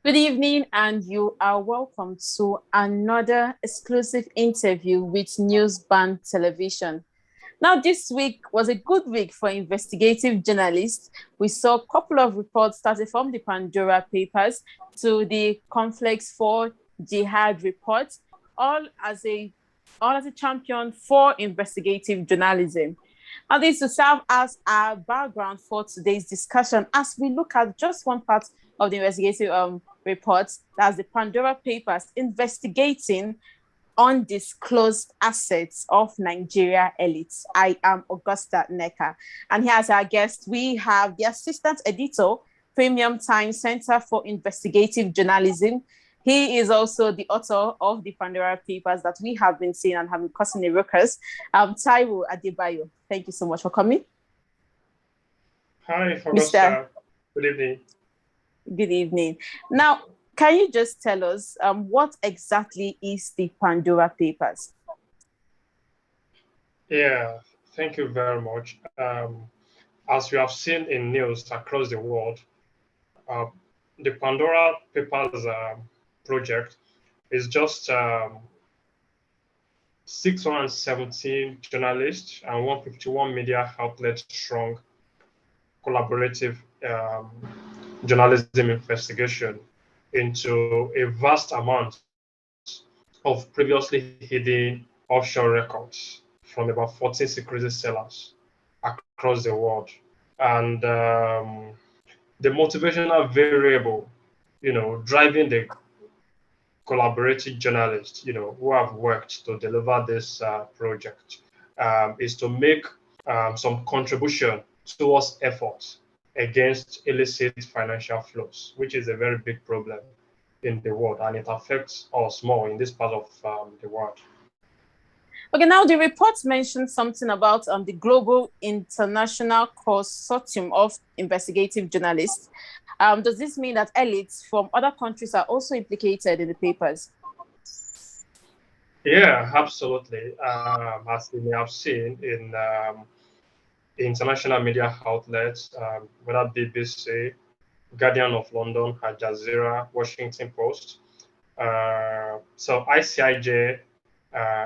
Good evening, and you are welcome to another exclusive interview with News.Band Television. Now, this week was a good week for investigative journalists. We saw a couple of reports starting from the Pandora papers to the Conflicts for Jihad report, all as a all as a champion for investigative journalism. And this will serve as our background for today's discussion as we look at just one part of the investigative report, that's the Pandora papers investigating undisclosed assets of Nigeria elites. I am Augusta Neka. And here as our guest, we have the Assistant Editor, Premium Time Center for Investigative Journalism. He is also the author of the Pandora papers that we have been seeing and have been causing a ruckus. Taiwo Adebayo, thank you so much for coming. Hi, Augusta. Good evening. Good evening. Now, can you just tell us what exactly is the Pandora papers? Yeah, thank you very much. As we have seen in news across the world, the Pandora papers project is just 617 journalists and 151 media outlets strong collaborative journalism investigation into a vast amount of previously hidden offshore records from about 14 security sellers across the world. And the motivational variable, driving the collaborative journalists, who have worked to deliver this project is to make some contribution towards efforts against illicit financial flows, which is a very big problem in the world, and it affects us more in this part of the world. Okay, now the report mentioned something about the Global International Consortium of Investigative Journalists. Does this mean that elites from other countries are also implicated in the papers? Yeah, absolutely. As we may have seen in international media outlets, whether BBC, Guardian of London, Al Jazeera, Washington Post. So ICIJ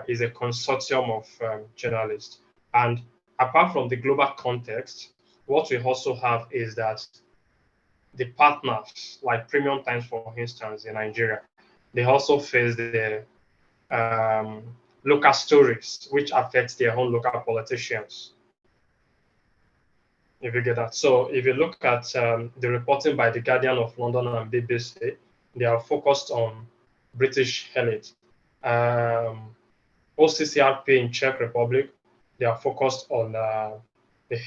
is a consortium of journalists. And apart from the global context, what we also have is that the partners, like Premium Times, for instance, in Nigeria, they also face the local stories, which affects their own local politicians. If you get that. So if you look at the reporting by the Guardian of London and BBC, they are focused on British elite. OCCRP in Czech Republic, they are focused on the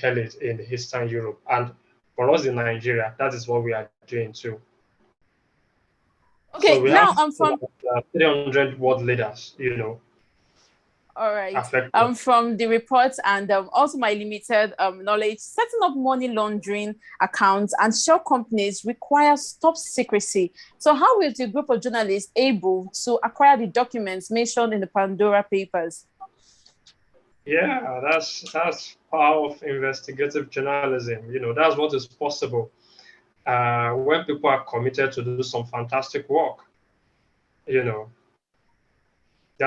elite in Eastern Europe. And for us in Nigeria, that is what we are doing too. Okay, so we now have I'm from 300 world leaders, All right. affected. From the reports and also my limited knowledge, setting up money laundering accounts and shell companies requires top secrecy. So how will the group of journalists able to acquire the documents mentioned in the Pandora papers? Yeah, that's power of investigative journalism. That's what is possible when people are committed to do some fantastic work. There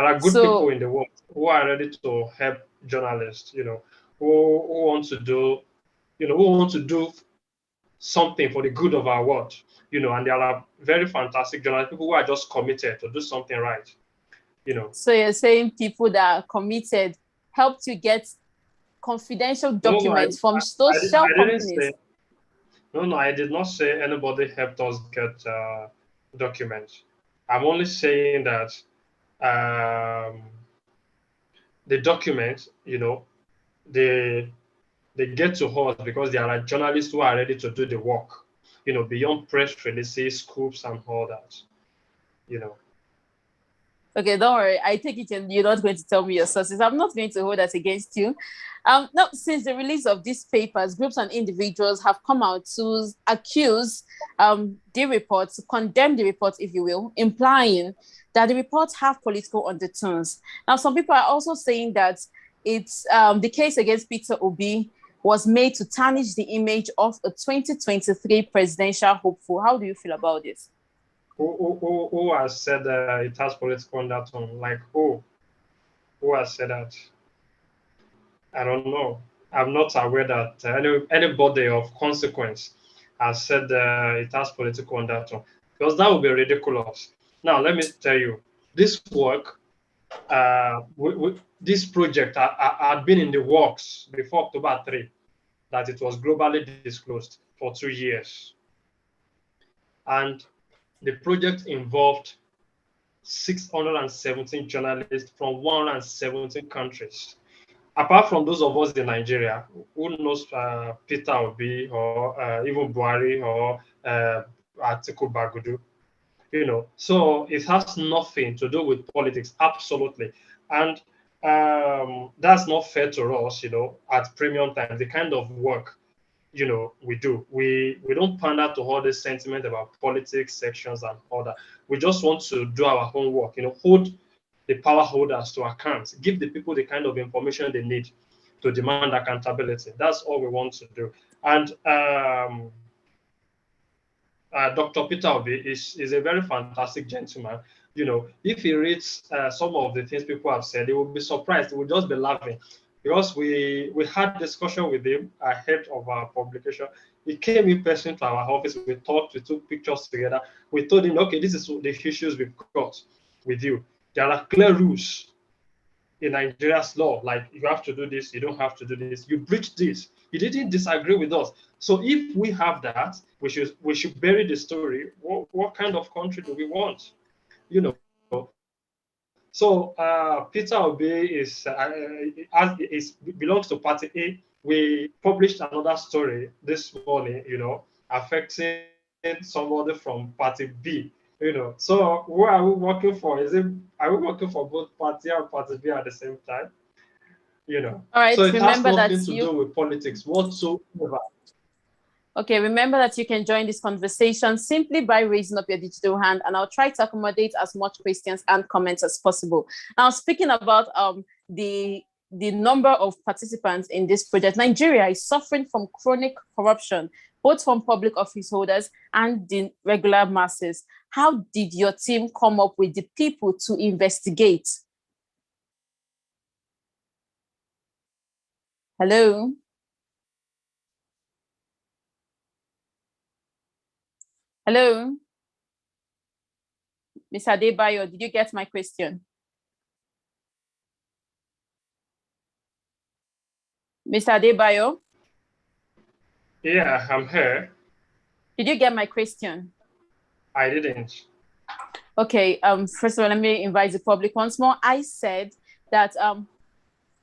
are good people in the world who are ready to help journalists. Who want to do, who want to do something for the good of our world. And there are very fantastic journalists, people who are just committed to do something right. So you're saying people that are committed helped you get confidential documents from those shell companies? No, I did not say anybody helped us get documents. I'm only saying that the documents, they get to us because there are journalists who are ready to do the work, beyond press releases, scoops, and all that, Okay, don't worry. I take it you're not going to tell me your sources. I'm not going to hold that against you. Now, since the release of these papers, groups and individuals have come out to accuse the report, to condemn the report, if you will, implying that the reports have political undertones. Now, some people are also saying that it's the case against Peter Obi was made to tarnish the image of a 2023 presidential hopeful. How do you feel about this? Who has said it has political undertone? Like who has said that? I don't know. I'm not aware that anybody of consequence has said it has political undertone, because that would be ridiculous. Now, let me tell you, this work, this project had been in the works before October 3, that it was globally disclosed for 2 years. And the project involved 617 journalists from 117 countries. Apart from those of us in Nigeria, who knows Peter Obi or even Buhari or Atiku Bagudu, so it has nothing to do with politics, absolutely. And that's not fair to us, at premium time, the kind of work, we do. We don't pander to all this sentiment about politics, sections, and all that. We just want to do our homework, hold the power holders to account, give the people the kind of information they need to demand accountability. That's all we want to do. And Dr. Peter Obi is a very fantastic gentleman. If he reads some of the things people have said, he will be surprised. He will just be laughing, because we had discussion with him ahead of our publication. He came in person to our office. We talked. We took pictures together. We told him, okay, this is the issues we've got with you. There are clear rules in Nigeria's law, like you have to do this, you don't have to do this. You breached this. You didn't disagree with us. So if we have that, we should bury the story. What kind of country do we want? So Peter Obi belongs to Party A. We published another story this morning, affecting somebody from Party B. So who are we working for? Are we working for both Party A and Party B at the same time? All right. So it has Remember that nothing to do with politics whatsoever. Okay, remember that you can join this conversation simply by raising up your digital hand, and I'll try to accommodate as much questions and comments as possible. Now, speaking about the number of participants in this project, Nigeria is suffering from chronic corruption, both from public office holders and the regular masses. How did your team come up with the people to investigate? Hello? Hello? Ms. Adebayo, did you get my question? Mr. Adebayo? Yeah, I'm here. Did you get my question? I didn't. Okay, first of all, let me invite the public once more. I said that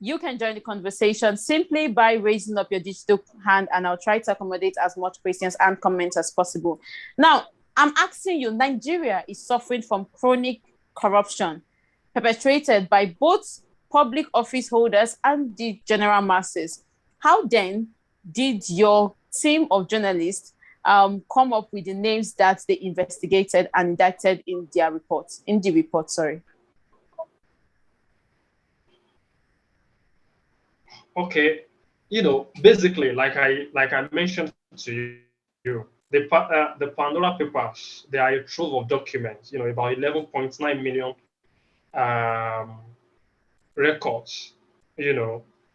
you can join the conversation simply by raising up your digital hand, and I'll try to accommodate as much questions and comments as possible. Now, I'm asking you, Nigeria is suffering from chronic corruption perpetrated by both public office holders and the general masses. How then did your team of journalists come up with the names that they investigated and indicted in their reports, in the report, sorry? Okay, basically, like I mentioned to you, the Pandora papers, they are a trove of documents, about 11.9 million records,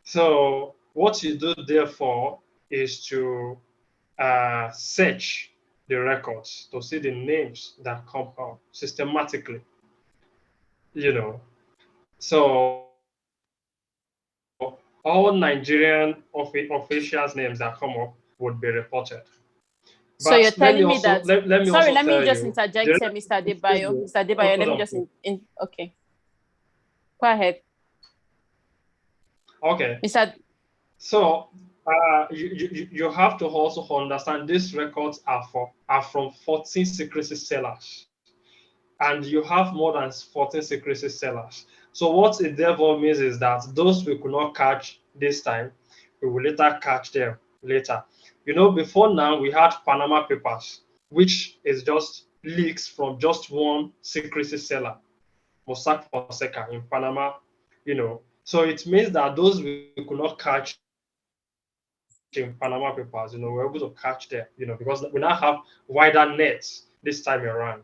So what you do therefore is to search the records to see the names that come up systematically, So all Nigerian officials' names that come up would be reported. So you're But let me telling me also that, let me sorry, also let me tell just you, interject here, Mr. Adebayo. Mr. Adebayo, let me just, okay. Go ahead. Okay. Mr. So you have to also understand these records are from 14 secrecy sellers. And you have more than 14 secrecy sellers. So what it therefore means is that those we could not catch this time, we will later catch them later. Before now, we had Panama Papers, which is just leaks from just one secrecy seller, Mossack Fonseca in Panama, So it means that those we could not catch in Panama Papers, we're able to catch them, because we now have wider nets this time around.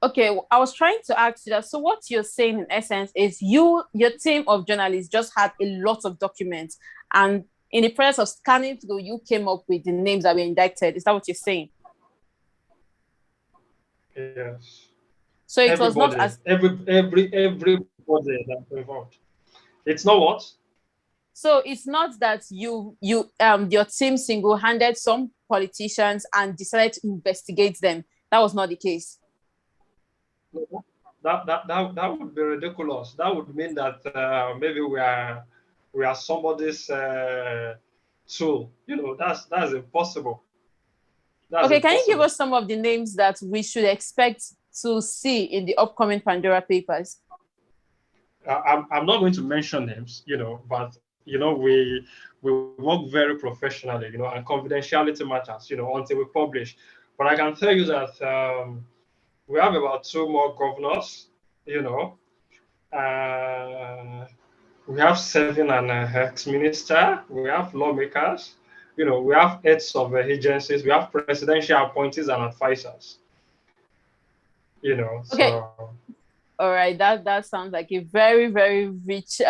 Okay, I was trying to ask you that. So what you're saying in essence is your team of journalists just had a lot of documents, and in the process of scanning through, you came up with the names that were indicted. Is that what you're saying? Yes. So it was not Everybody, as everybody that's involved. It's not what? so it's not that you your team single-handed some politicians and decided to investigate them. That was not the case. That would be ridiculous. That would mean that maybe we are somebody's tool. That's impossible. That's Okay, can you give impossible. us some of the names that we should expect to see in the upcoming Pandora papers? I'm not going to mention names, but we work very professionally, and confidentiality matters, until we publish. But I can tell you that we have about two more governors, you know. We have seven and ex-minister. We have lawmakers. We have heads of agencies. We have presidential appointees and advisors. Okay, So all right, that sounds like a very, very rich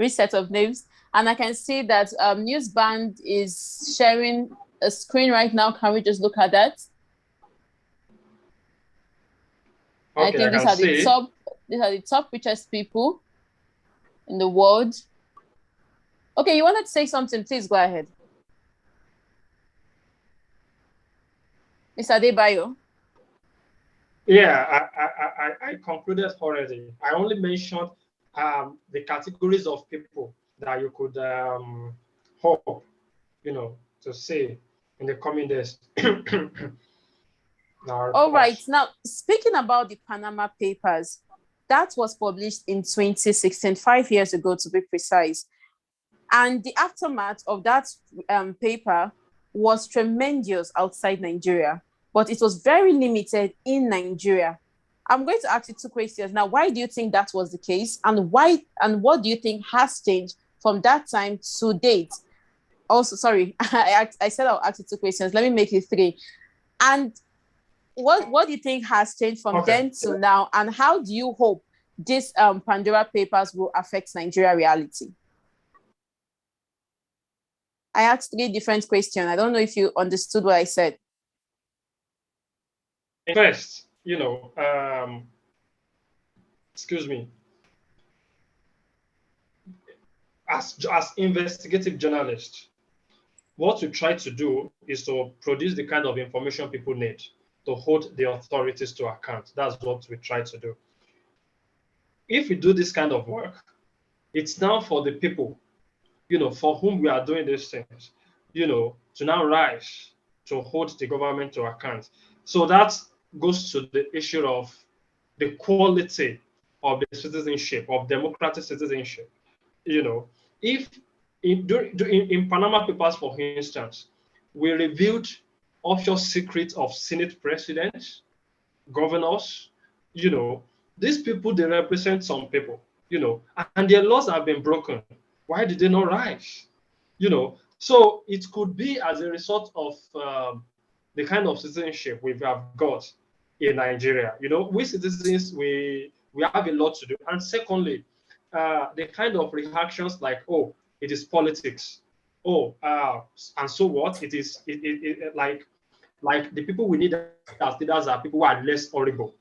set of names. And I can see that News.Band is sharing a screen right now. Can we just look at that? I okay, I think can see. these are the top richest people in the world. Okay, you wanted to say something, please go ahead. Mr. Adebayo. Yeah, I concluded already. I only mentioned the categories of people that you could hope, to see in the coming days. All right, now speaking about the Panama Papers, that was published in 2016, 5 years ago to be precise. And the aftermath of that paper was tremendous outside Nigeria, but it was very limited in Nigeria. I'm going to ask you two questions now. Why do you think that was the case, and what do you think has changed from that time to date? Also, sorry, I said I'll ask you two questions. Let me make it three. And what do you think has changed from Okay. then to now, and how do you hope these Pandora papers will affect Nigeria reality? I asked three different questions. I don't know if you understood what I said. First, excuse me, as investigative journalists, what we try to do is to produce the kind of information people need to hold the authorities to account. That's what we try to do. If we do this kind of work, it's now for the people, for whom we are doing these things, to now rise to hold the government to account. So that goes to the issue of the quality of the citizenship, of democratic citizenship. If in Panama Papers, for instance, we revealed offshore secrets of Senate presidents, governors, these people, they represent some people, and their laws have been broken. Why did they not rise? So it could be as a result of the kind of citizenship we have got in Nigeria. We citizens, we have a lot to do. And secondly, the kind of reactions like, oh, it is politics. Oh, and so what? It is like the people we need as leaders are people who are less horrible.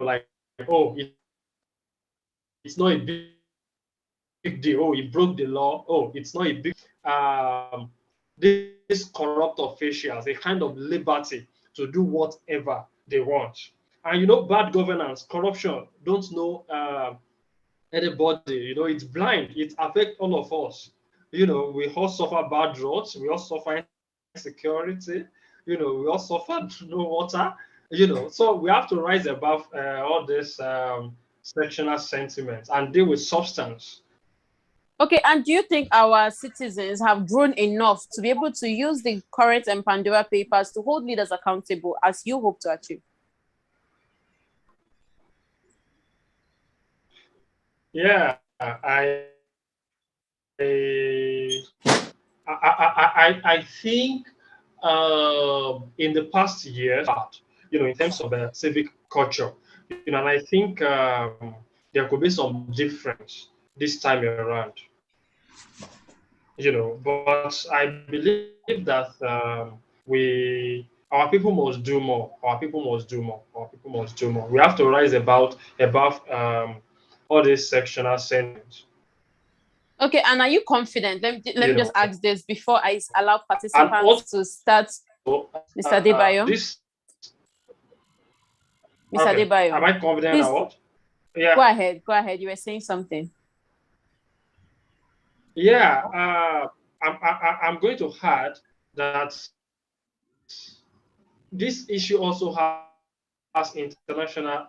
Like, oh, it's not a big deal. Oh, he broke the law. Oh, it's not a big these corrupt officials, a kind of liberty to do whatever they want. And bad governance, corruption, don't know anybody. It's blind. It affects all of us. We all suffer bad roads. We all suffer insecurity. We all suffer no water. So we have to rise above all this sectional sentiments and deal with substance. Okay, and do you think our citizens have grown enough to be able to use the current and Pandora papers to hold leaders accountable as you hope to achieve? Yeah, I think in the past years, in terms of civic culture, and I think there could be some difference this time around, but I believe that our people must do more. Our people must do more. Our people must do more. We have to rise above all these sectional sentiments. Okay, and are you confident? Let me just ask this before I allow And participants also, to start. Mr. Debayo. Mr. Okay. Debayo. Am I confident Please, or what? Yeah. go ahead. Go ahead. You were saying something. Yeah. I'm going to add that this issue also has international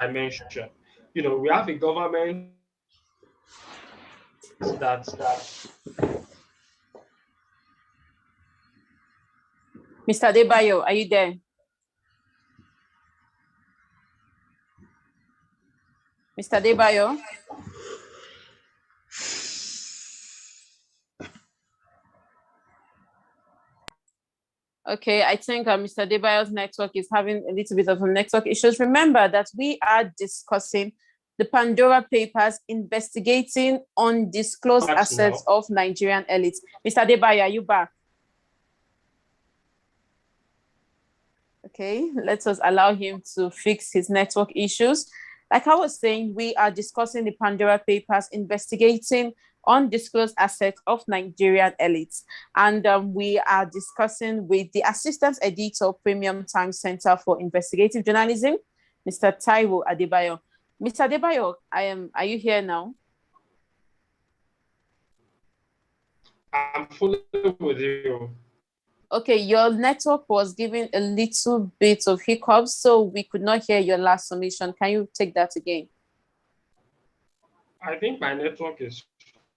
dimension. We have a government that Mr. Debayo, are you there? Mr. Debayo? Okay, I think Mr. Debayo's network is having a little bit of network issues. Remember that we are discussing the Pandora Papers investigating undisclosed assets of Nigerian elites. Mr. Debayo, are you back? Okay, let us allow him to fix his network issues. Like I was saying, we are discussing the Pandora Papers investigating undisclosed assets of Nigerian elites. And we are discussing with the Assistant Editor, Premium Times Center for Investigative Journalism, Mr. Taiwo Adebayo. Mr. Adebayo, are you here now? I'm fully with you. Okay, your network was giving a little bit of hiccups, so we could not hear your last submission. Can you take that again? I think my network is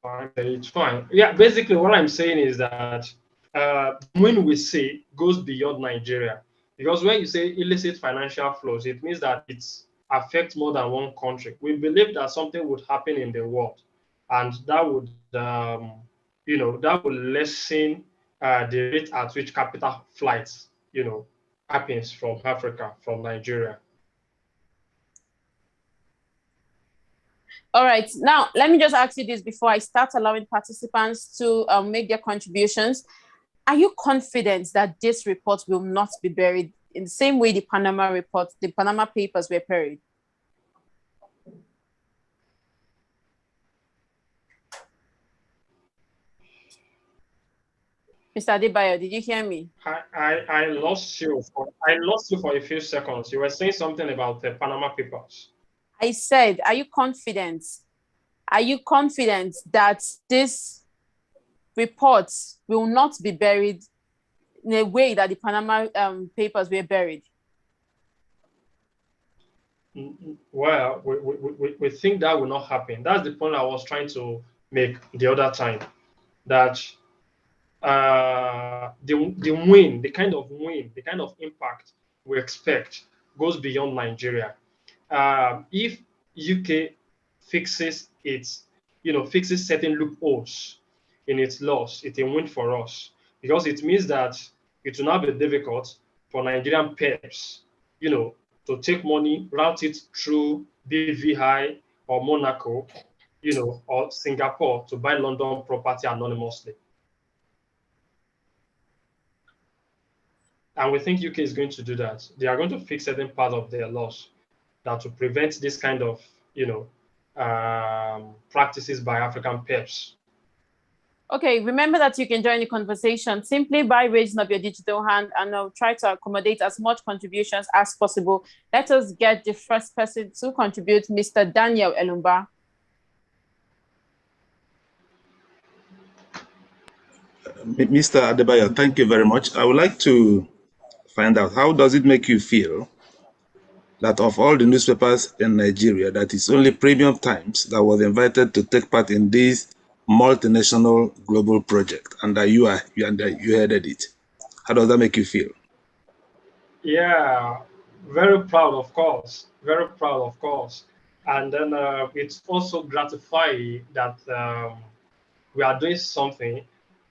fine. It's fine. Yeah, basically what I'm saying is that when we say goes beyond Nigeria, because when you say illicit financial flows, it means that it affects more than one country. We believe that something would happen in the world, and that would, that would lessen the rate at which capital flights, happens from Africa, from Nigeria. All right, now let me just ask you this before I start allowing participants to make their contributions. Are you confident that this report will not be buried in the same way the Panama report, the Panama Papers were buried? Mr. Adebayo, did you hear me? I lost you for a few seconds. You were saying something about the Panama Papers. I said, are you confident? Are you confident that this report will not be buried in a way that the Panama Papers were buried? Well, we think that will not happen. That's the point I was trying to make the other time. That the kind of impact we expect goes beyond Nigeria. If UK fixes certain loopholes in its laws, it's a win for us, because it means that it will not be difficult for Nigerian PEPs, to take money, route it through BVI or Monaco, or Singapore to buy London property anonymously. And we think UK is going to do that. They are going to fix certain part of their laws that will prevent this kind of, practices by African PEPs. Okay, remember that you can join the conversation simply by raising up your digital hand, and I'll try to accommodate as much contributions as possible. Let us get the first person to contribute, Mr. Daniel Elumba. Mr. Adebayo, thank you very much. I would like to find out, how does it make you feel that of all the newspapers in Nigeria, that it's only Premium Times that was invited to take part in this multinational global project, and that you headed it? How does that make you feel? Yeah, very proud, of course. Very proud, of course. And then it's also gratifying that we are doing something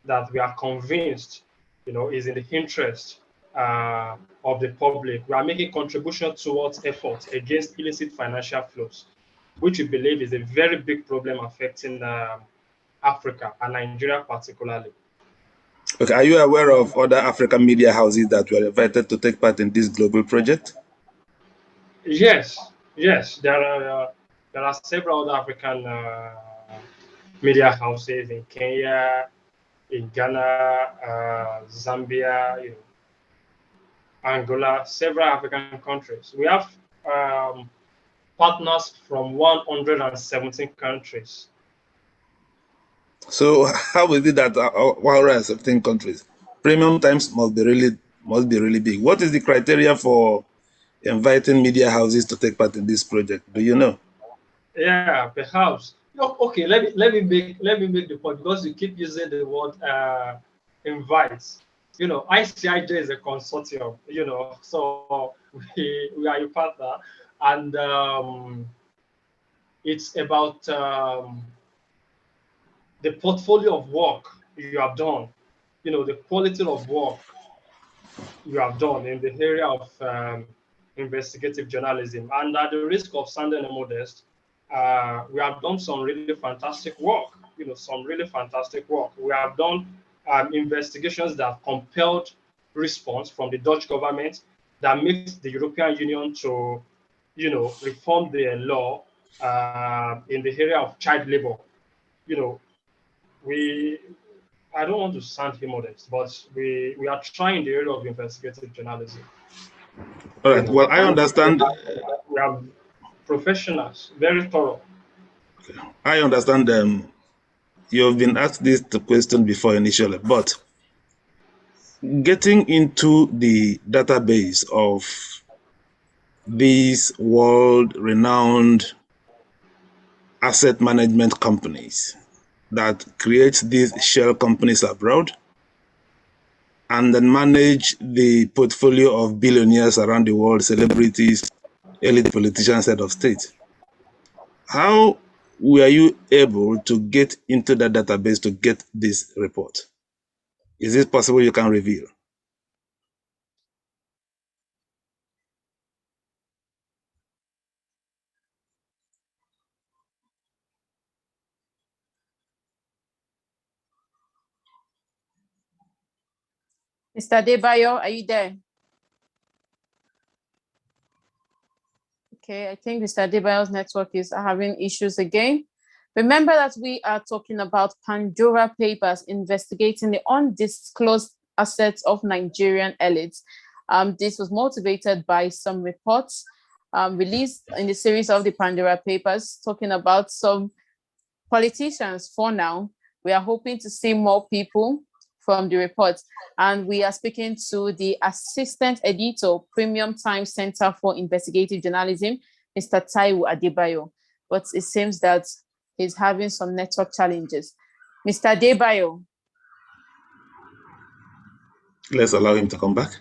that we are convinced, is in the interest of the public. We are making contribution towards efforts against illicit financial flows, which we believe is a very big problem affecting Africa and Nigeria particularly. Okay, are you aware of other African media houses that were invited to take part in this global project? Yes, yes, there are several other African media houses in Kenya, in Ghana, Zambia, Angola, several African countries. We have partners from 117 countries. So how is it that 117 countries? Premium times must be really big. What is the criteria for inviting media houses to take part in this project? Do you know? Yeah, perhaps. Okay, let me make the point, because you keep using the word invites. ICIJ is a consortium, so we are a partner, and it's about the portfolio of work you have done, the quality of work you have done in the area of investigative journalism. And at the risk of sounding modest, we have done some really fantastic work, some really fantastic work. We have done investigations that compelled response from the Dutch government that makes the European Union to, reform their law in the area of child labor. I don't want to sound immodest, but we are trying the area of investigative journalism. All right. Well, I understand. We have professionals, very thorough. I understand. You've been asked this question before initially, but getting into the database of these world-renowned asset management companies that create these shell companies abroad and then manage the portfolio of billionaires around the world, celebrities, elite politicians, head of state. How were you able to get into that database to get this report? Is it possible you can reveal? Mr. Debayo, are you there? Okay, I think Mr. Debayo's network is having issues again. Remember that we are talking about Pandora papers investigating the undisclosed assets of Nigerian elites. This was motivated by some reports released in the series of the Pandora papers, talking about some politicians. For now, we are hoping to see more people from the report. And we are speaking to the Assistant Editor, Premium Times Center for Investigative Journalism, Mr. Taiwo Adebayo. But it seems that he's having some network challenges. Mr. Adebayo. Let's allow him to come back.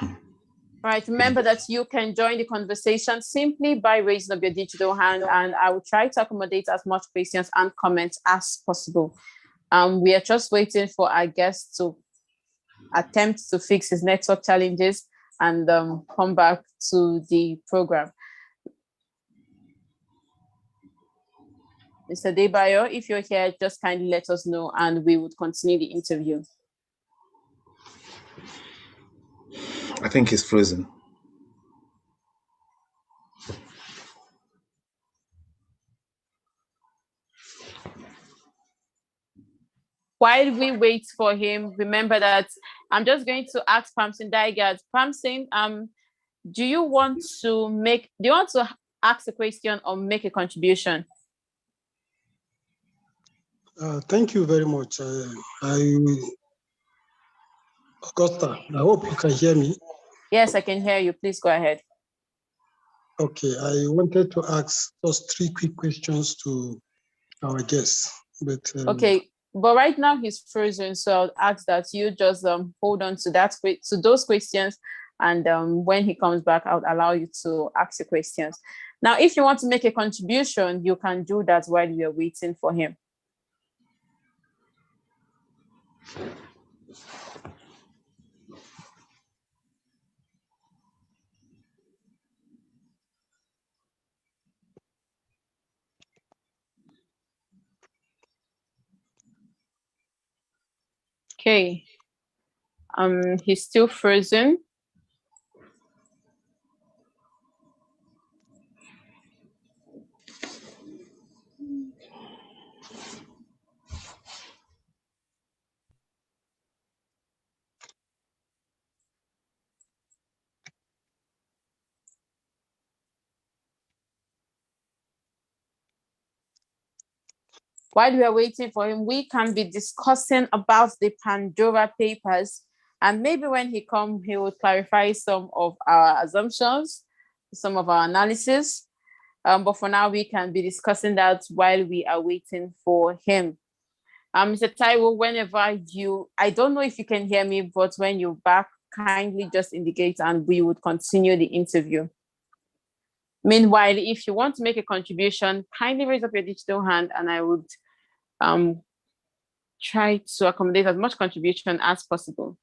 All right, remember that you can join the conversation simply by raising up your digital hand, and I will try to accommodate as much questions and comments as possible. We are just waiting for our guest to attempt to fix his network challenges and come back to the program. Mr. Debayo, if you're here, just kindly let us know and we would continue the interview. I think he's frozen. While we wait for him, remember that I'm just going to ask Pamsin Daigat. Pamsin, do you want to ask a question or make a contribution? Thank you very much. Augusta, I hope you can hear me. Yes, I can hear you. Please go ahead. Okay, I wanted to ask just 3 quick questions to our guests. But okay, but right now he's frozen, so I'll ask that you just hold on to those questions, and when he comes back, I'll allow you to ask your questions. Now, if you want to make a contribution, you can do that while you're waiting for him. Okay. He's still frozen. While we are waiting for him, we can be discussing about the Pandora papers. And maybe when he comes, he will clarify some of our assumptions, some of our analysis. But for now, we can be discussing that while we are waiting for him. Mr. Taiwo, whenever I don't know if you can hear me, but when you're back, kindly just indicate and we would continue the interview. Meanwhile, if you want to make a contribution, kindly raise up your digital hand and I would try to accommodate as much contribution as possible.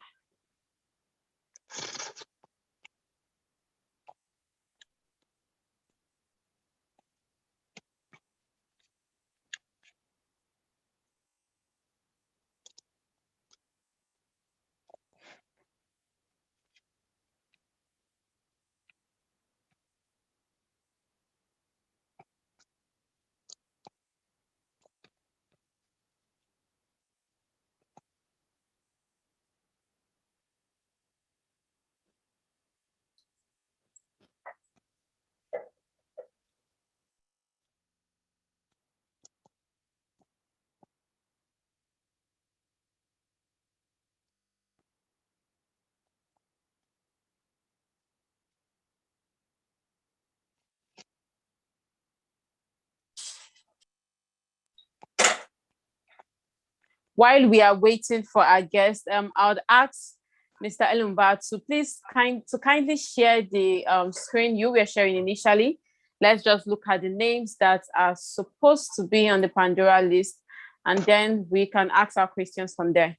While we are waiting for our guest, I would ask Mr. Elumba to please kindly share the screen you were sharing initially. Let's just look at the names that are supposed to be on the Pandora list, and then we can ask our questions from there.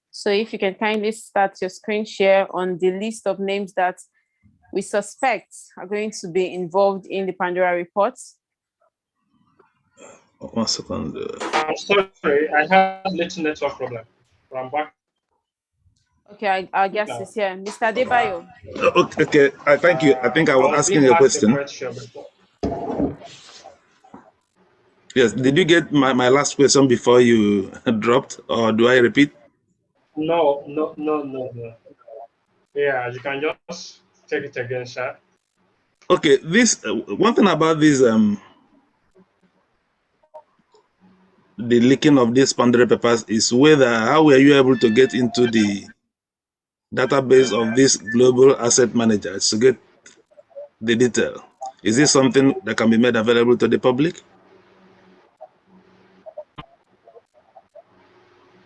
So if you can kindly start your screen share on the list of names that we suspect are going to be involved in the Pandora reports. 1 second. I'm sorry, I had a little network problem. I'm back. Okay, our guest is here. Mr. Adebayo. Okay, thank you. I think I was asking a question. Yes, did you get my last question before you dropped, or do I repeat? No. Yeah, you can just take it again, sir. Okay, this one thing about this the leaking of these Pandora papers is how were you able to get into the database of these global asset managers to get the detail? Is this something that can be made available to the public?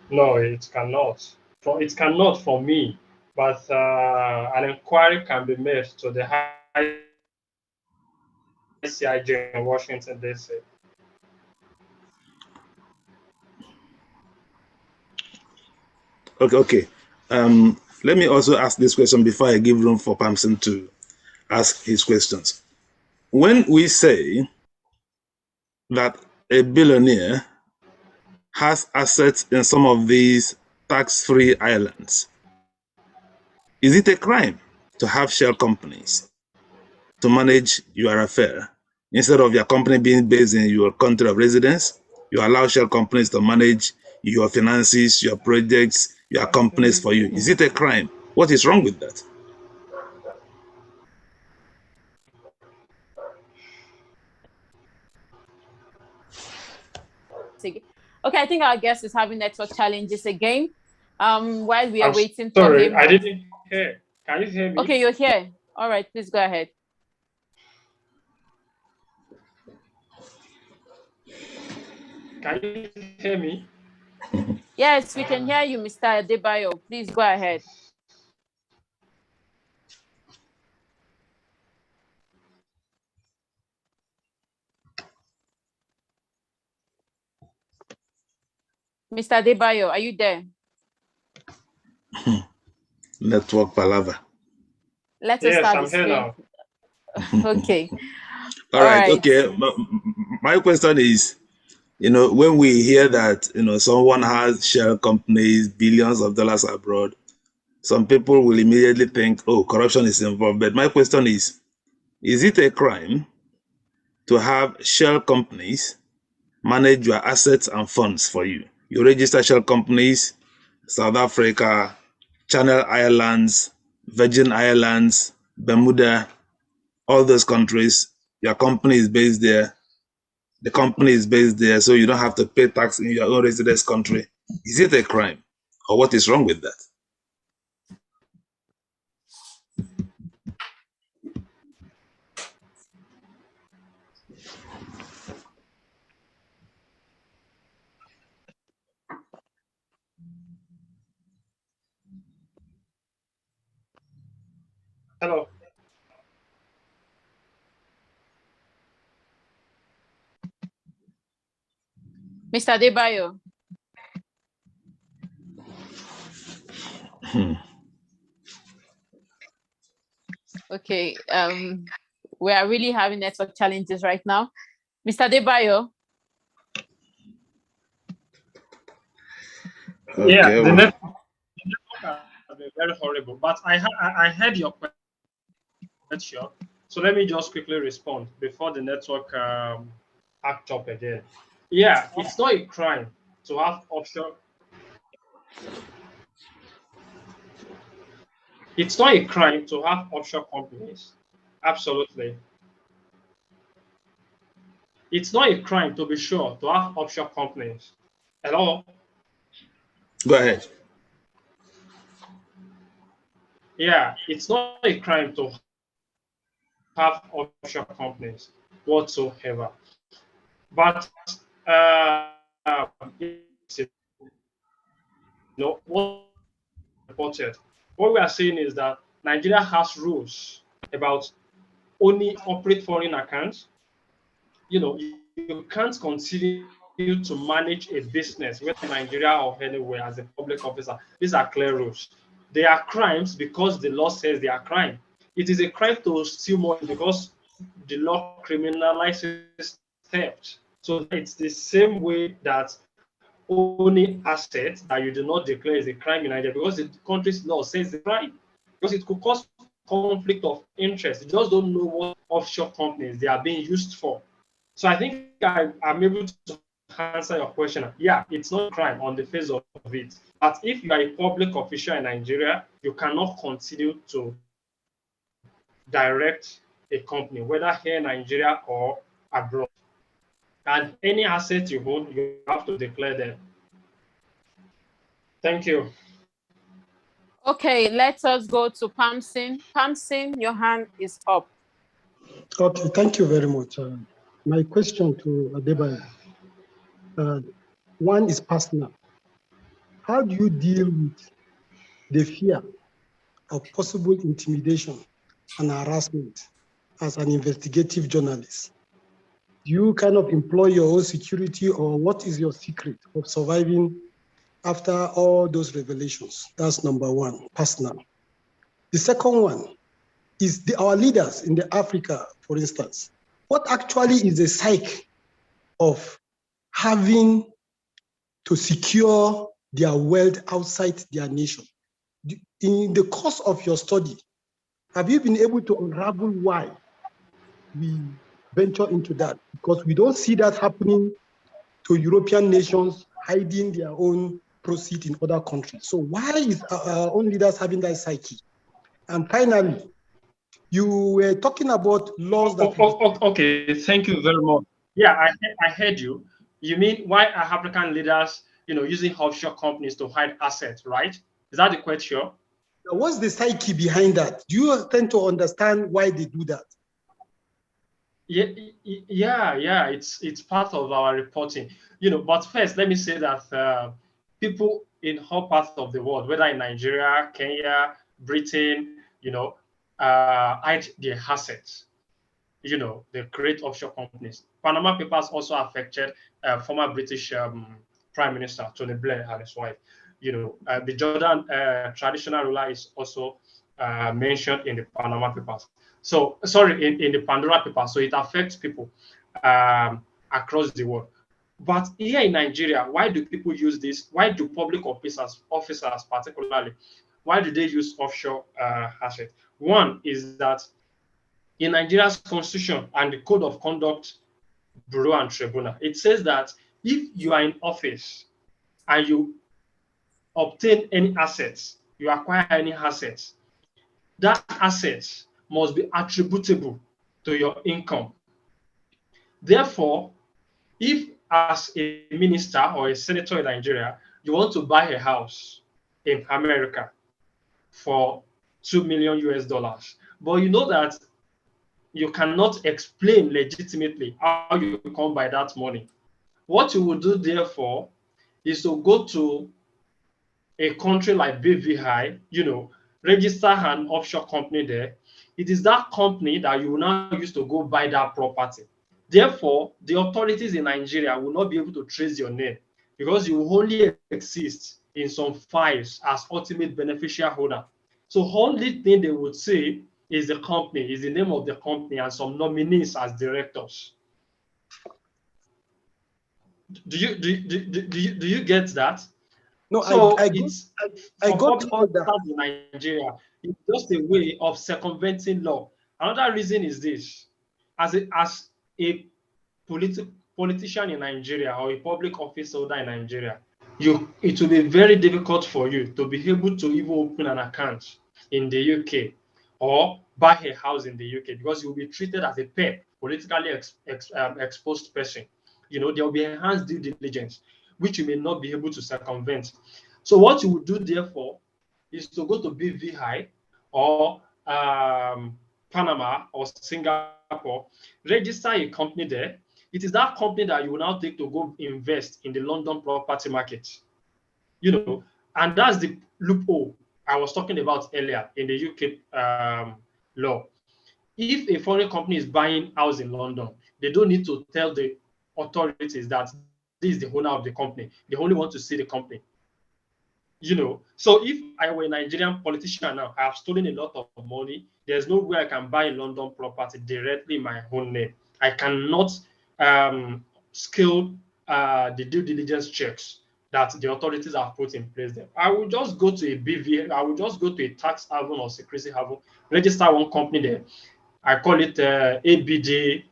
No, it cannot. It cannot for me, but an inquiry can be made to the ICIJ in Washington, D.C. Okay. Let me also ask this question before I give room for Pamson to ask his questions. When we say that a billionaire has assets in some of these tax-free islands, is it a crime to have shell companies to manage your affair? Instead of your company being based in your country of residence, you allow shell companies to manage your finances, your projects, your companies for you. Is it a crime? What is wrong with that? Okay, I think our guest is having network challenges again. While we are waiting for sorry, him. I didn't hear. Can you hear me? Okay, you're here. All right, please go ahead. Can you hear me? Yes, we can hear you, Mr. Adebayo. Please go ahead. Mr. Adebayo, are you there? Network palaver. Let us Yes, start I'm the here screen. now. Okay. All right. Okay. My question is, when we hear that, someone has shell companies, billions of dollars abroad, some people will immediately think, oh, corruption is involved. But my question is it a crime to have shell companies manage your assets and funds for you? You register shell companies, South Africa, Channel Islands, Virgin Islands, Bermuda, all those countries, your company is based there. The company is based there, so you don't have to pay tax in your own residence country. Is it a crime? Or what is wrong with that? Hello. Mr. Adebayo. Okay. We are really having network challenges right now. Mr. Adebayo. Yeah, Okay. the network has been very horrible, but I heard your question. So let me just quickly respond before the network act up again. Yeah, it's not a crime to have offshore. It's not a crime to have offshore companies. Absolutely. It's not a crime, to be sure, to have offshore companies. Hello? Go ahead. Yeah, it's not a crime to have offshore companies whatsoever. But it's, what reported. What we are saying is that Nigeria has rules about only operate foreign accounts. You can't continue to manage a business, whether in Nigeria or anywhere, as a public officer. These are clear rules. They are crimes because the law says they are crime. It is a crime to steal money because the law criminalizes theft. So it's the same way that owning assets that you do not declare is a crime in Nigeria, because the country's law says it's a crime. Because it could cause conflict of interest. You just don't know what offshore companies they are being used for. So I think I'm able to answer your question. Yeah, it's not a crime on the face of it. But if you are a public official in Nigeria, you cannot continue to direct a company, whether here in Nigeria or abroad. And any asset you own, you have to declare them. Thank you. Okay, let us go to Pamsin. Pamsin, your hand is up. Okay, thank you very much. My question to Adebayo, one is personal. How do you deal with the fear of possible intimidation and harassment as an investigative journalist? Do you kind of employ your own security, or what is your secret of surviving after all those revelations? That's number one, personal. The second one is our leaders in the Africa, for instance. What actually is the psyche of having to secure their wealth outside their nation? In the course of your study, have you been able to unravel why we venture into that? Because we don't see that happening to European nations hiding their own proceeds in other countries. So why is our own leaders having that psyche? And finally, you were talking about laws that... Okay, thank you very much. Yeah, I heard you. You mean why are African leaders, using offshore companies to hide assets, right? Is that the question? What's the psyche behind that? Do you tend to understand why they do that? Yeah. It's part of our reporting, But first, let me say that people in all parts of the world, whether in Nigeria, Kenya, Britain, hide their assets. The great offshore companies. Panama Papers also affected former British Prime Minister Tony Blair and his wife. The Jordan traditional ruler is also mentioned in the Panama Papers. So, sorry, in the Pandora Papers. So it affects people across the world. But here in Nigeria, why do people use this? Why do public officers particularly, why do they use offshore assets? One is that in Nigeria's constitution and the Code of Conduct Bureau and Tribunal, it says that if you are in office and you obtain any assets, you acquire any assets, that assets must be attributable to your income. Therefore, if as a minister or a senator in Nigeria, you want to buy a house in America for $2 million US, but you know that you cannot explain legitimately how you come by that money. What you will do, therefore, is to go to a country like BVI, register an offshore company there. It is that company that you will now use to go buy that property. Therefore, the authorities in Nigeria will not be able to trace your name because you will only exist in some files as ultimate beneficial holder. So only thing they would say is the company, is the name of the company and some nominees as directors. Do you get that? No, so I got that. In Nigeria, it's just a way of circumventing law. Another reason is this: as a politician in Nigeria or a public office holder in Nigeria, it will be very difficult for you to be able to even open an account in the UK or buy a house in the UK because you will be treated as a PEP, politically exposed person. There will be enhanced due diligence, which you may not be able to circumvent. So what you would do, therefore, is to go to BVI or Panama or Singapore, register a company there. It is that company that you will now take to go invest in the London property market. And that's the loophole I was talking about earlier in the UK law. If a foreign company is buying house in London, they don't need to tell the authorities that this is the owner of the company. They only want to see the company. So if I were a Nigerian politician now, I have stolen a lot of money. There's no way I can buy a London property directly in my own name. I cannot scale the due diligence checks that the authorities have put in place there. I will just go to a BV, I will just go to a tax haven or secrecy haven, register one company there. I call it ABD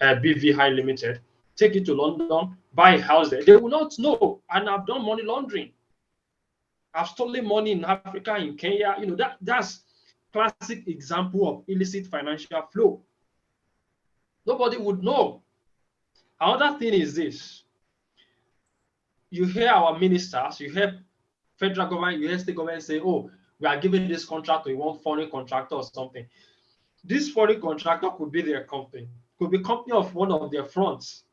BVI Limited. Take it to London, buy a house there. They will not know, and I've done money laundering. I've stolen money in Africa, in Kenya. That's classic example of illicit financial flow. Nobody would know. Another thing is this. You hear our ministers, you hear federal government, you hear state government say, oh, we are giving this contract to one foreign contractor or something. This foreign contractor could be their company, could be company of one of their fronts.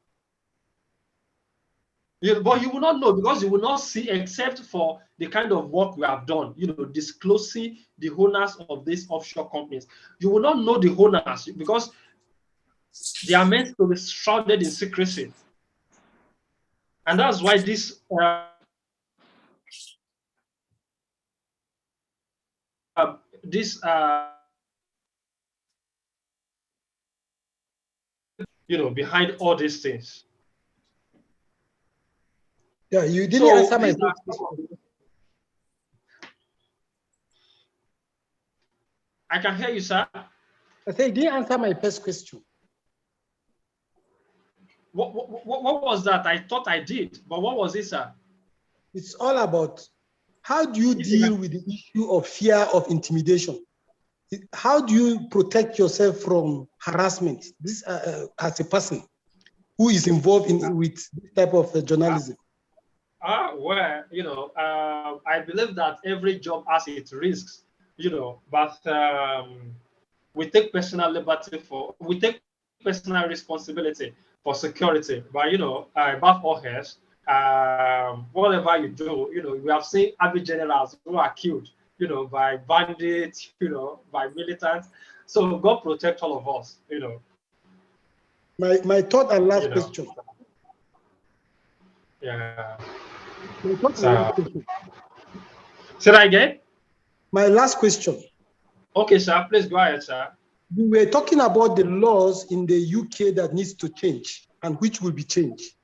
But you will not know because you will not see, except for the kind of work we have done, disclosing the owners of these offshore companies. You will not know the owners because they are meant to be shrouded in secrecy. And that's why this behind all these things. Yeah, you didn't answer my question. I can hear you, sir. I said you didn't answer my first question. What was that? I thought I did, but what was it, sir? It's all about how do you deal with the issue of fear of intimidation? How do you protect yourself from harassment? This as a person who is involved with this type of journalism. Well, I believe that every job has its risks, but we take personal responsibility for security. But above all else, whatever you do, we have seen army generals who are killed, by bandits, by militants. So God protect all of us, My third and last question. Yeah. So, say that again. My last question. Okay, sir. Please go ahead, sir. We were talking about the laws in the UK that needs to change and which will be changed.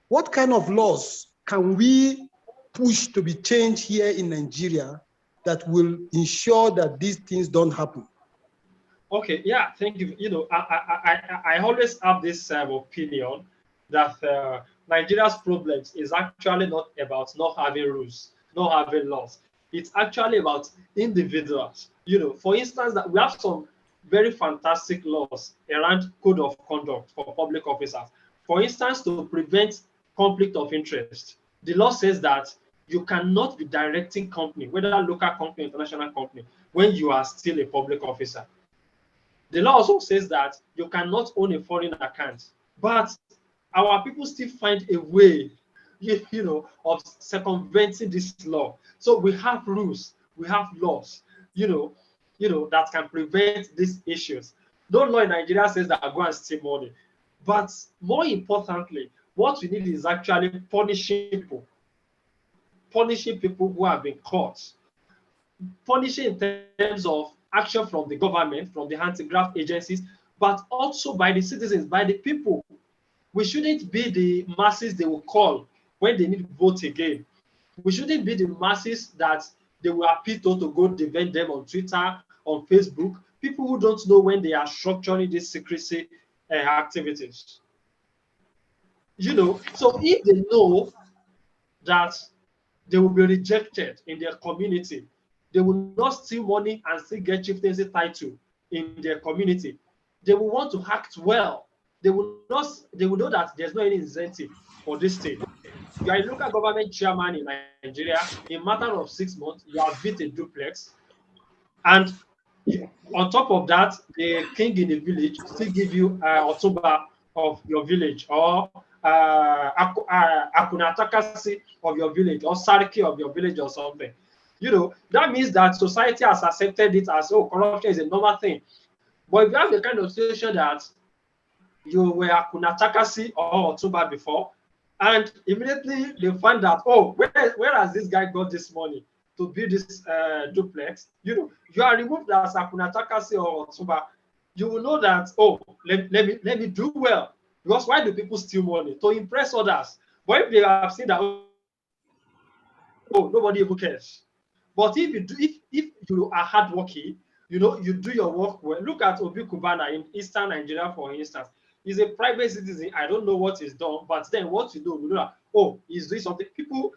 What kind of laws can we push to be changed here in Nigeria that will ensure that these things don't happen? Okay, yeah, thank you. You know, I always have this opinion that Nigeria's problems is actually not about not having rules, not having laws. It's actually about individuals. You know, for instance, that we have some very fantastic laws around code of conduct for public officers. For instance, to prevent conflict of interest, the law says that you cannot be directing company, whether local company, international company, when you are still a public officer. The law also says that you cannot own a foreign account, but our people still find a way, you know, of circumventing this law. So we have rules, we have laws, that can prevent these issues. No law in Nigeria says that I go and steal money, but more importantly, what we need is actually punishing people who have been caught, punishing in terms of action from the government, from the anti-graft agencies, but also by the citizens, by the people. We shouldn't be the masses they will call when they need to vote again. We shouldn't be the masses that they will appeal to go defend them on Twitter, on Facebook. People who don't know when they are structuring these secrecy activities. You know, so if they know that they will be rejected in their community, they will not steal money and still get chieftaincy title in their community. They will want to act well. They will know that there's no any incentive for this thing. You are a local government chairman in Nigeria. In a matter of 6 months, you have built a duplex, and on top of that, the king in the village still give you Otoba of your village, or Akunatakasi of your village, or Sarki of your village, or something. You know, that means that society has accepted it as, oh, corruption is a normal thing. But if you have the kind of situation that you were Akunatakasi or Otuba before, and immediately they find that, oh, where has this guy got this money to build this duplex? You know, you are removed as Akunatakasi or Otuba. You will know that, oh, let me do well. Because why do people steal money? To impress others. But if they have seen that, oh, nobody even cares. But if you are hardworking, you know, you do your work well. Look at Obi Kubana in Eastern Nigeria, for instance. He's a private citizen. I don't know what he's done, but then what you know, that, oh, he's doing something. People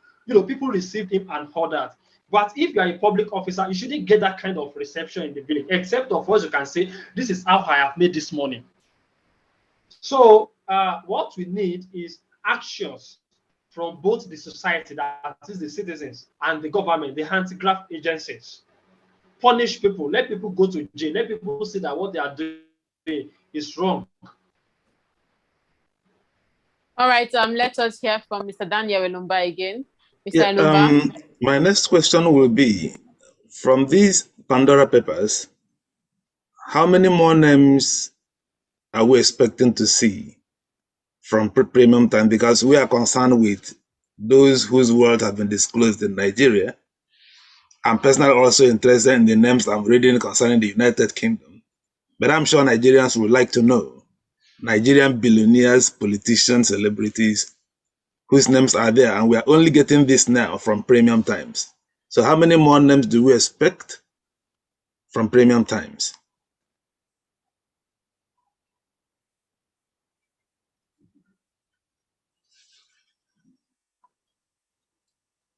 received him and all that. But if you are a public officer, you shouldn't get that kind of reception in the village, except of course you can say, this is how I have made this money. So what we need is actions from both the society, that is the citizens, and the government, the anti-graft agencies. Punish people, let people go to jail, let people see that what they are doing is wrong. All right, let us hear from Mr. Daniel Elumba again. Mr. Elumba. My next question will be, from these Pandora papers, how many more names are we expecting to see from premium time? Because we are concerned with those whose world have been disclosed in Nigeria. I'm personally also interested in the names I'm reading concerning the United Kingdom. But I'm sure Nigerians would like to know Nigerian billionaires, politicians, celebrities, whose names are there. And we are only getting this now from Premium Times. So how many more names do we expect from Premium Times?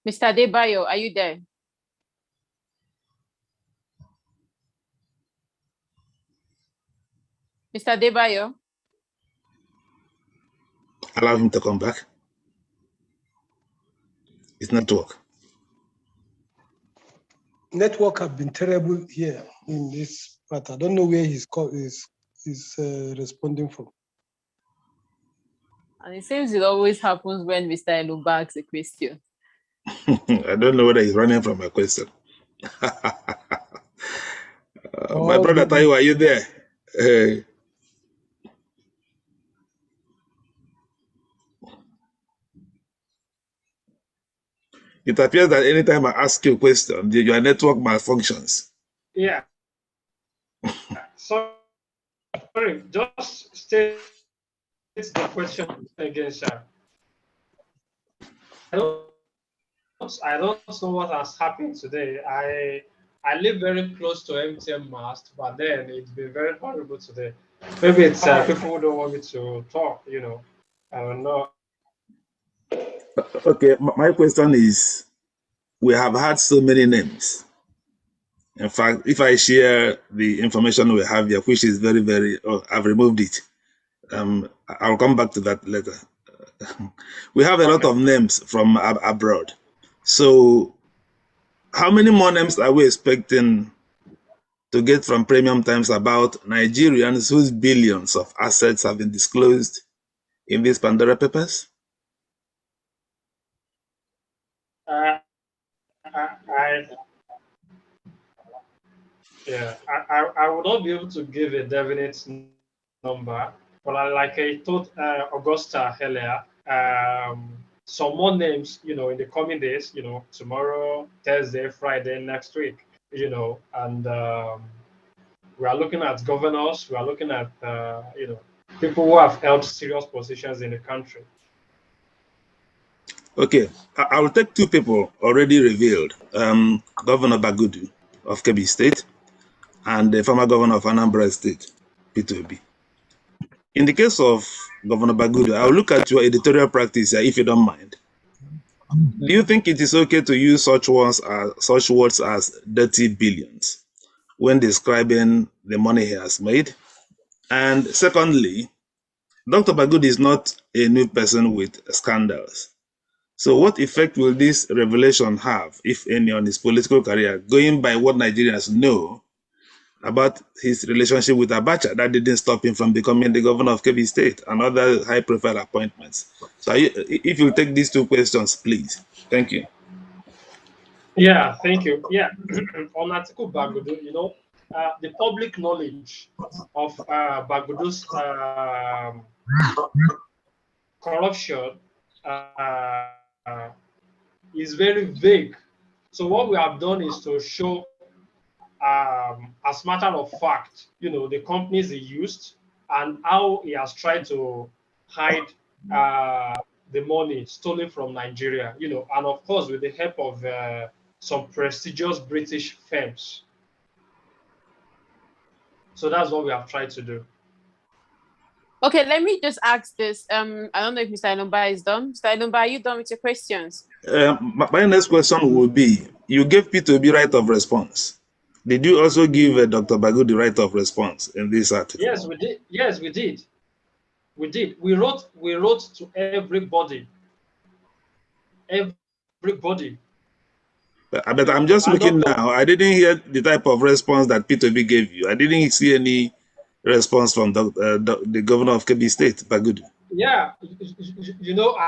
Mr. Adebayo, are you there? Mr. Adebayo? Allow him to come back. It's network. Network have been terrible here in this part. I don't know where he's responding from. And it seems it always happens when Mr. Elumba asks a question. I don't know whether he's running from a question. My brother Taiwo, are you there? It appears that anytime I ask you a question, your network malfunctions. Yeah. Sorry, just state the question again, sir. I don't know what has happened today. I live very close to MTN mast, but then it's been very horrible today. Maybe it's people who don't want me to talk, you know. I don't know. Okay, my question is, we have had so many names. In fact, if I share the information we have here, which is very, very, oh, I've removed it. I'll come back to that later. We have a lot of names from abroad. So how many more names are we expecting to get from Premium Times about Nigerians whose billions of assets have been disclosed in these Pandora papers? I would not be able to give a definite number, but like I told Augusta earlier, some more names, you know, in the coming days, you know, tomorrow, Thursday, Friday, next week, you know, and we are looking at governors, we are looking at, you know, people who have held serious positions in the country. Okay, I will take two people already revealed, Governor Bagudu of Kebbi State and the former governor of Anambra State, Peter Obi. In the case of Governor Bagudu, I'll look at your editorial practice here, if you don't mind. Do you think it is okay to use such words as dirty billions when describing the money he has made? And secondly, Dr. Bagudu is not a new person with scandals. So what effect will this revelation have, if any, on his political career, going by what Nigerians know about his relationship with Abacha that didn't stop him from becoming the governor of Kebbi State and other high-profile appointments? So if you take these two questions, please. Thank you. Yeah, thank you. Yeah, on Atiku Bagudu, you know, the public knowledge of Bagudu's corruption is very vague. So what we have done is to show, as matter of fact, you know, the companies he used and how he has tried to hide the money stolen from Nigeria, you know, and of course with the help of some prestigious British firms. So that's what we have tried to do. Okay, let me just ask this. I don't know if Mr. Ilumba is done. Mr. Ilumba, are you done with your questions? My next question will be, you gave P2B right of response. Did you also give Dr. Bagudu the right of response in this article? Yes, we did. Yes, we did. We did. We wrote to everybody. Everybody. But I'm just looking now. I didn't hear the type of response that P2B gave you. I didn't see any response from the governor of Kebbi State, Bagudu. Yeah, you know,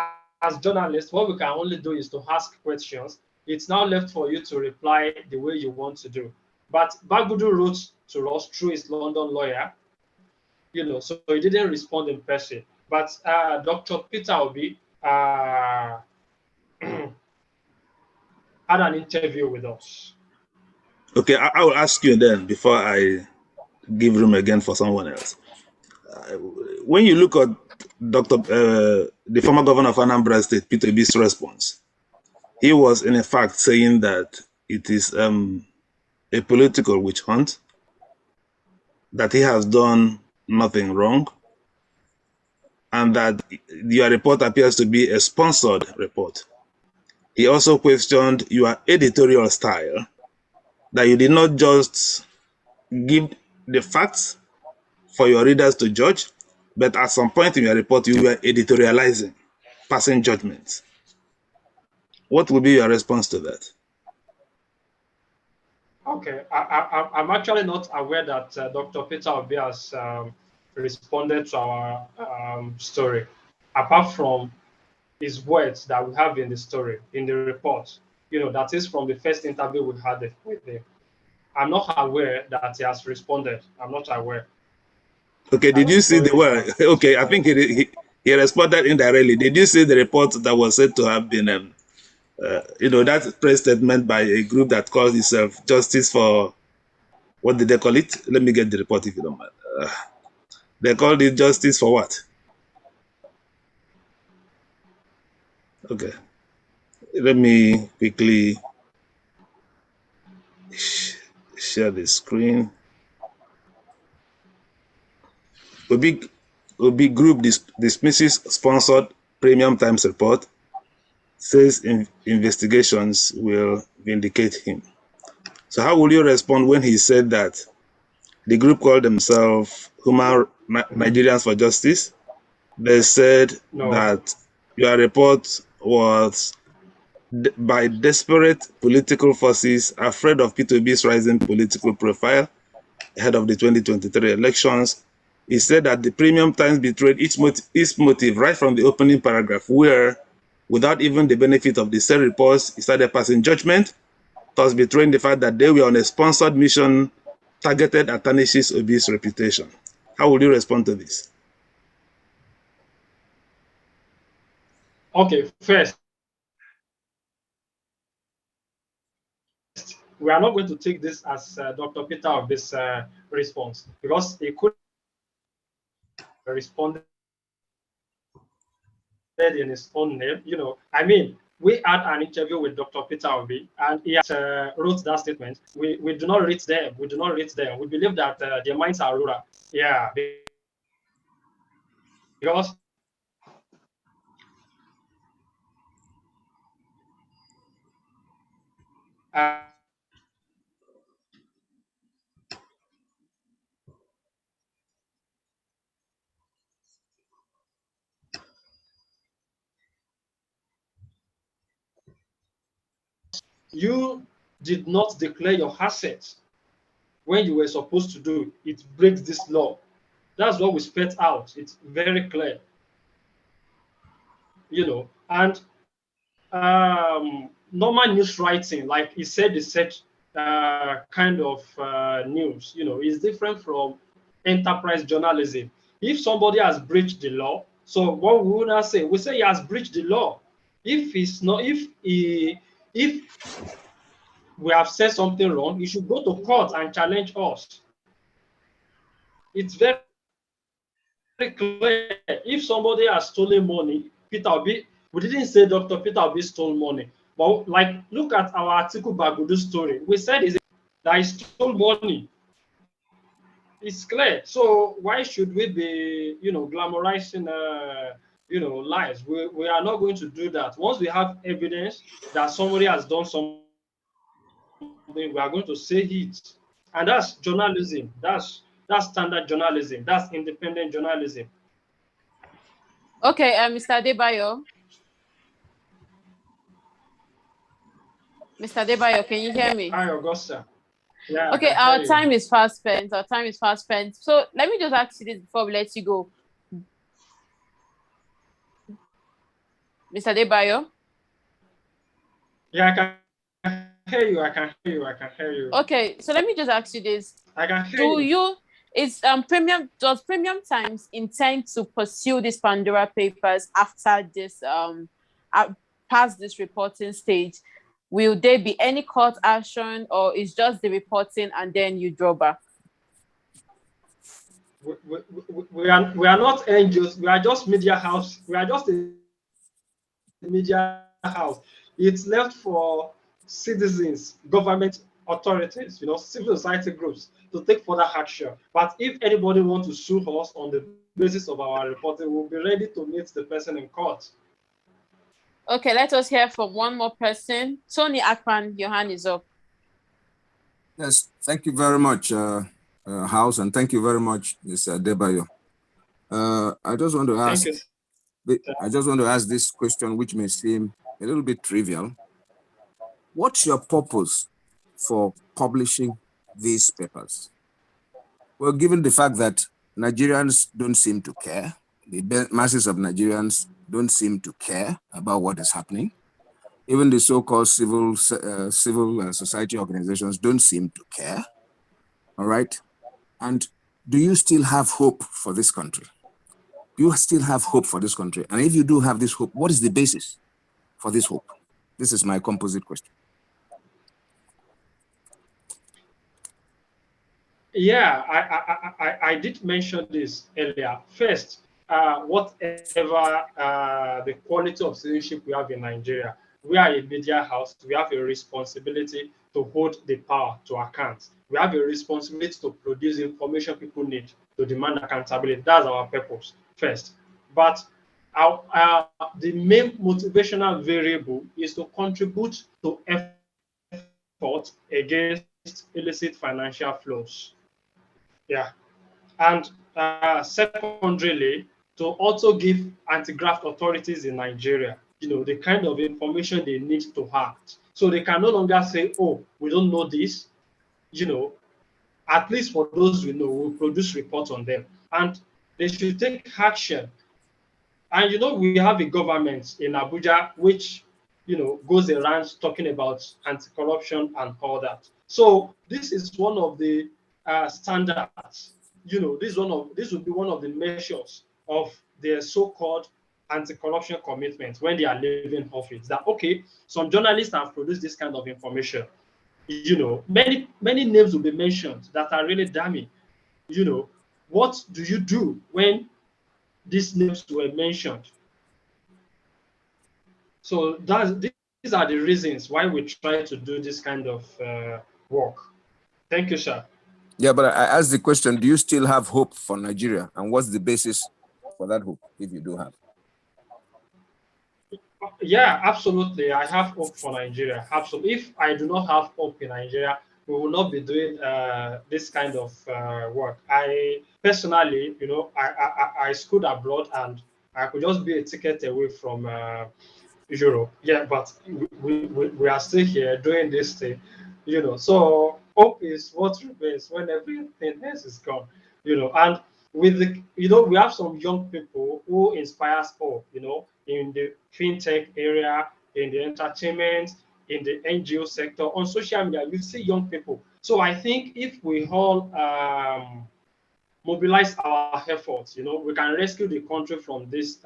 as journalists, what we can only do is to ask questions. It's now left for you to reply the way you want to do. But Bagudu wrote to us through his London lawyer, you know, so he didn't respond in person. But Dr. Peter Obi had an interview with us. Okay, I will ask you then before I give room again for someone else. When you look at the former governor of Anambra State, Peter Obi's response, he was in fact saying that it is a political witch hunt, that he has done nothing wrong, and that your report appears to be a sponsored report. He also questioned your editorial style, that you did not just give the facts for your readers to judge, but at some point in your report, you were editorializing, passing judgments. What would be your response to that? Okay, I'm actually not aware that Dr. Peter Obi has responded to our story, apart from his words that we have in the story, in the report. You know, that is from the first interview we had with him. I'm not aware that he has responded. I'm not aware. Okay, did you see the word? Okay, I think he responded indirectly. Did you see the report that was said to have been that press statement by a group that calls itself Justice for, what did they call it? Let me get the report if you don't mind. They called it Justice for what? Okay. Let me quickly share the screen. Obi Group dismisses sponsored Premium Times report, says investigations will vindicate him. So how will you respond when he said that the group called themselves Nigerians for Justice? They said that your report was by desperate political forces afraid of P2B's rising political profile ahead of the 2023 elections. He said that the Premium Times betrayed its motive right from the opening paragraph, where, without even the benefit of the said reports, he started passing judgment, thus betraying the fact that they were on a sponsored mission targeted at tarnishes Obi's reputation. How will you respond to this? Okay, first, we are not going to take this as Dr. Peter of this response, because he could have responded in his own name. I mean, we had an interview with Dr. Peter Obi, and he wrote that statement. We do not rate them. We do not rate them. We believe that their minds are rural. Yeah, because you did not declare your assets when you were supposed to do. It breaks this law. That's what we spelled out. It's very clear. And normal news writing, like he said, kind of news, is different from enterprise journalism. If somebody has breached the law, so what we would not say, we say he has breached the law. If we have said something wrong, he should go to court and challenge us. It's very clear. If somebody has stolen money, Peter Obi, we didn't say Dr. Peter Obi stole money, but look at our Atiku Bagudu story. We said that he stole money. It's clear. So why should we be, glamorizing, lies? We are not going to do that. Once we have evidence that somebody has done something, we are going to say it, and that's journalism. That's standard journalism. That's independent journalism. Okay, Mr. Adebayo. Mr. Adebayo, can you hear me? Hi, Augusta. Yeah. Okay, our time is fast spent. Our time is fast spent. So let me just ask you this before we let you go. Mr. Adebayo? Yeah, I can hear you. I can hear you. Okay, so let me just ask you this. I can hear you. Does Premium Times intend to pursue these Pandora papers after this past this reporting stage? Will there be any court action, or is just the reporting and then you draw back? We are not NGOs. We are just media house. We are just a media house. It's left for citizens, government authorities, civil society groups to take further action. But if anybody wants to sue us on the basis of our reporting, we'll be ready to meet the person in court. Okay, let us hear from one more person. Tony Akpan, your hand is up. Yes, thank you very much, House, and thank you very much, Mr. Adebayo. I just want to ask this question, which may seem a little bit trivial. What's your purpose for publishing these papers? Well, given the fact that Nigerians don't seem to care, the masses of Nigerians don't seem to care about what is happening. Even the so-called civil society organizations don't seem to care. All right. And do you still have hope for this country? Do you still have hope for this country? And if you do have this hope, what is the basis for this hope? This is my composite question. Yeah, I did mention this earlier. First, whatever the quality of citizenship we have in Nigeria, we are a media house. We have a responsibility to hold the power to account. We have a responsibility to produce information people need to demand accountability. That's our purpose first. But the main motivational variable is to contribute to effort against illicit financial flows. Yeah. And secondarily, to also give anti-graft authorities in Nigeria, the kind of information they need to act. So they can no longer say, oh, we don't know this. At least for those we know, we'll produce reports on them. And they should take action. And, we have a government in Abuja which, goes around talking about anti-corruption and all that. So this is one of the standards. This would be one of the measures of their so-called anti-corruption commitment when they are leaving office. That okay, some journalists have produced this kind of information. Many names will be mentioned that are really damning. What do you do when these names were mentioned? So these are the reasons why we try to do this kind of work. Thank you, sir. Yeah, but I asked the question, do you still have hope for Nigeria? And what's the basis for that hope, if you do have? Yeah, absolutely. I have hope for Nigeria. Absolutely. If I do not have hope in Nigeria, we will not be doing this kind of work. I personally, I schooled abroad and I could just be a ticket away from Europe. Yeah, but we are still here doing this thing, So hope is what remains when everything else is gone, And with the, we have some young people who inspires hope, in the fintech area, in the entertainment, in the NGO sector, on social media. You see young people. So I think if we all mobilize our efforts, we can rescue the country from this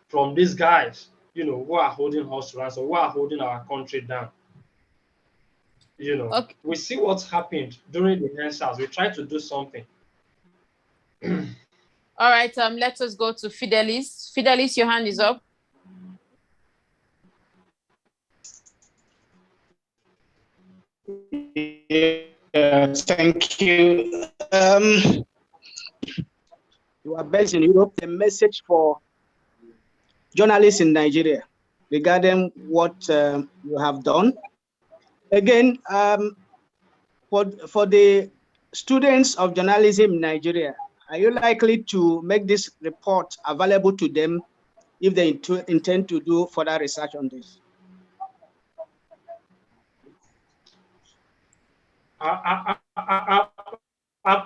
from these guys, who are holding us to ransom, who are holding our country down. Okay. We see what's happened during the NSAS. We try to do something. All right, let us go to Fidelis. Fidelis, your hand is up. Yeah, thank you. You are based in Europe. The message for journalists in Nigeria regarding what you have done. Again, for the students of journalism in Nigeria, are you likely to make this report available to them if they intend to do further research on this?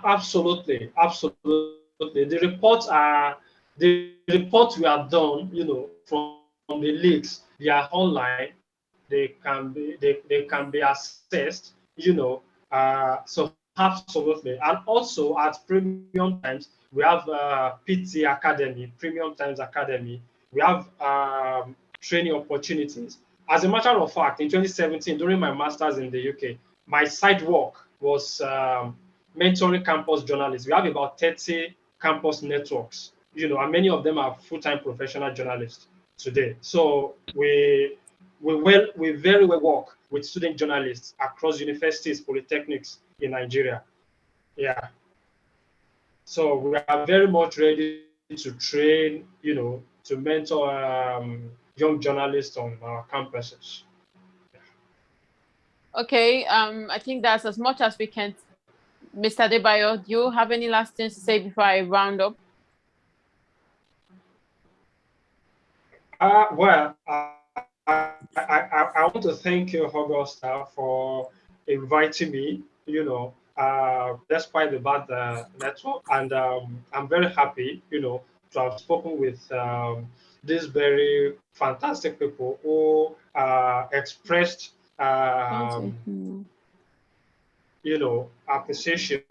Absolutely, absolutely. The reports we have done, from the leaks. They are online. They can be accessed, So absolutely, and also at Premium Times we have PT Academy, Premium Times Academy. We have training opportunities. As a matter of fact, in 2017, during my master's in the UK, my side work was mentoring campus journalists. We have about 30 campus networks, and many of them are full-time professional journalists today. So we very well work with student journalists across universities, polytechnics in Nigeria. Yeah. So we are very much ready to train, to mentor young journalists on our campuses. Okay, I think that's as much as we can. Mr. Adebayo, do you have any last things to say before I round up? Well, I want to thank you, Augusta, for inviting me, despite the bad network. And I'm very happy, to have spoken with these very fantastic people who expressed, appreciation,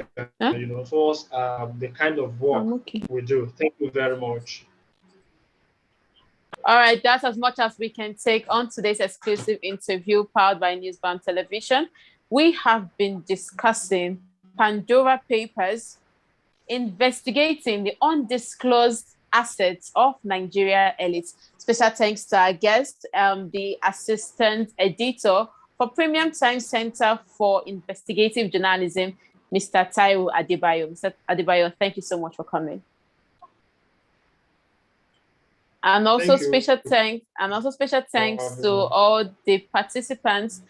towards the kind of work we do. Thank you very much. All right, that's as much as we can take on today's exclusive interview powered by News.Band Television. We have been discussing Pandora Papers, investigating the undisclosed assets of Nigeria elites. Special thanks to our guest, the assistant editor for Premium Times Center for Investigative Journalism, Mr. Taiwo Adebayo. Mr. Adebayo, thank you so much for coming. And also special thanks to all the participants